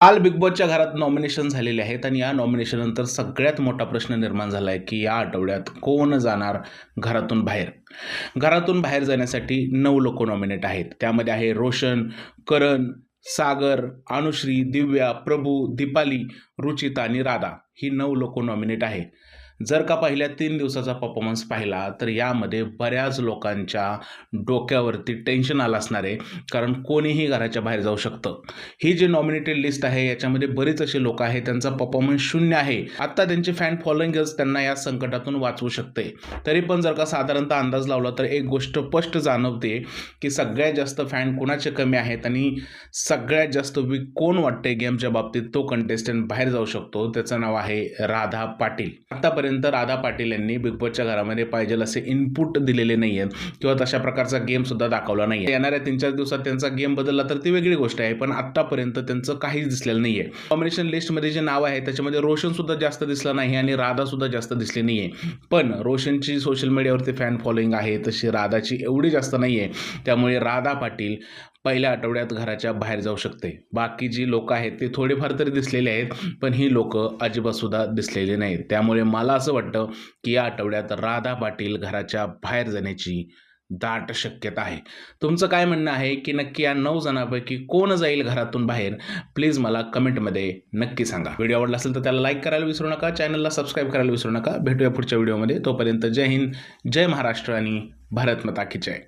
काल बिग बॉसच्या घरात नॉमिनेशन झालेले आहेत आणि या नॉमिनेशन नंतर सगळ्यात मोठा प्रश्न निर्माण झाला आहे की या आठवड्यात कोण जाणार घरातून बाहेर. घरातून बाहेर जाण्यासाठी 9 लोक नॉमिनेट आहेत. त्यामध्ये आहे रोशन, करण, सागर, अनुश्री, दिव्या, प्रभू, दीपाली, रुचिता आणि राधा. ही 9 लोक नॉमिनेट आहे. जर का पहिल्या 3 दिवसाचा परफॉर्मन्स पाहिला तर यामध्ये बऱ्याच लोकांच्या डोक्यावरती टेन्शन आलं असणार आहे, कारण कोणीही घराच्या बाहेर जाऊ शकतं. ही जी नॉमिनेटेड लिस्ट आहे याच्यामध्ये बरेच असे लोक आहेत त्यांचा परफॉर्मन्स 0 आहे. आता त्यांचे फॅन फॉलोइंगच त्यांना या संकटातून वाचवू शकते. तरी पण जर का साधारणतः अंदाज लावला तर एक गोष्ट स्पष्ट जाणवते की सगळ्यात जास्त फॅन कोणाचे कमी आहेत आणि सगळ्यात जास्त वीक कोण वाटते गेमच्या बाबतीत तो कंटेस्टंट बाहेर जाऊ शकतो. त्याचं नाव आहे राधा पाटील. आतापर्यंत राधा पाटील यांनी बिग बॉसच्या घरामध्ये पाहिजे असे इनपुट दिलेले नाही आहेत किंवा तशा प्रकारचा गेम सुद्धा दाखवला नाही. येणाऱ्या 3-4 दिवसात त्यांचा गेम बदलला तर ती वेगळी गोष्ट आहे, पण आतापर्यंत त्यांचं काहीच दिसलेलं नाहीये. नॉमिनेशन लिस्टमध्ये जे नाव आहे त्याच्यामध्ये रोशन सुद्धा जास्त दिसला नाही आणि राधा सुद्धा जास्त दिसली नाहीये. पण रोशनची सोशल मीडियावरती फॅन फॉलोइंग आहे तशी राधाची एवढी जास्त नाहीये. त्यामुळे राधा पाटील पहिल्या आठवड्यात घराच्या बाहेर जाऊ शकते. बाकी जी लोक आहेत ते थोडेफार तरी दिसलेले आहेत, पण ही लोक अजिबात सुद्धा दिसलेली नाहीत. त्यामुळे मला असं वाटतं की या आठवड्यात राधा पाटील घराच्या बाहेर जाण्याची दाट शक्यता आहे. तुमचं काय म्हणणं आहे की नक्की या 9 जणांपैकी कोण जाईल घरातून बाहेर? प्लीज मला कमेंटमध्ये नक्की सांगा. व्हिडिओ आवडला असेल तर त्याला लाईक करायला विसरू नका, चॅनलला सबस्क्राईब करायला विसरू नका. भेटूया पुढच्या व्हिडिओमध्ये. तोपर्यंत जय हिंद, जय महाराष्ट्र आणि भारत माता की जय.